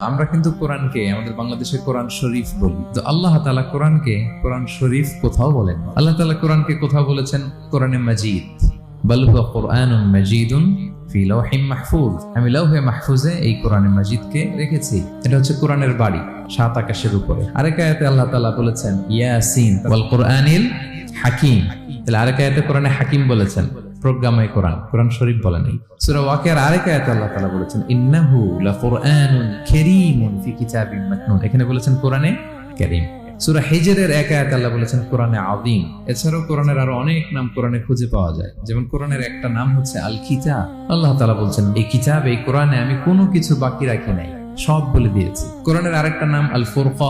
আমরা কিন্তু কোরআনকে আমাদের বাংলাদেশে কোরআন শরীফ বলি, তো আল্লাহ তাআলা কোরআনকে কোরআন শরীফ কোথাও বলেন। আল্লাহ তাআলা কোরআনকে কোথাও বলেছেন কোরআনে মাজিদ, বাল হুয়া কুরআনুন মাজিদুন ফি লাওহিম মাহফুজ। আমি লাওহে মাহফুজে এই কোরআনে মাজিদকে রেখেছি। এটা হচ্ছে কোরআনের বাড়ি, সাত আকাশের উপরে। আরেক আয়াতে আল্লাহ তাআলা বলেছেন ইয়াসিন ওয়াল কুরআনিল হাকিম। তাহলে আরেক আয়াতে কোরআনে হাকিম বলেছেন, প্রজ্ঞাময় কোরআন, কোরআন শরীফ বলেন নাই। সূরা ওয়াকিয়ার আরেক আয়াতে আল্লাহ তাআলা বলেছেন ইন্নাহু লাকুরআনুন কারীমুন ফি কিতাবিম মাকনুন। এখানে বলেছেন কোরআনে কারীম। সূরা হিজরের এক আয়াতে আল্লাহ বলেছেন কোরআনে আযীম। এছাড়াও কোরআনের আরো অনেক নাম কোরআনে খুঁজে পাওয়া যায়। যেমন কোরআনের একটা নাম হচ্ছে আল কিতাব। আল্লাহ তাআলা বলছেন এই কিতাব, এই কোরআনে আমি কোনো কিছু বাকি রাখি নাই, সব বলে দিয়েছি। কোরআনের আরেকটা নাম আল ফুরকান।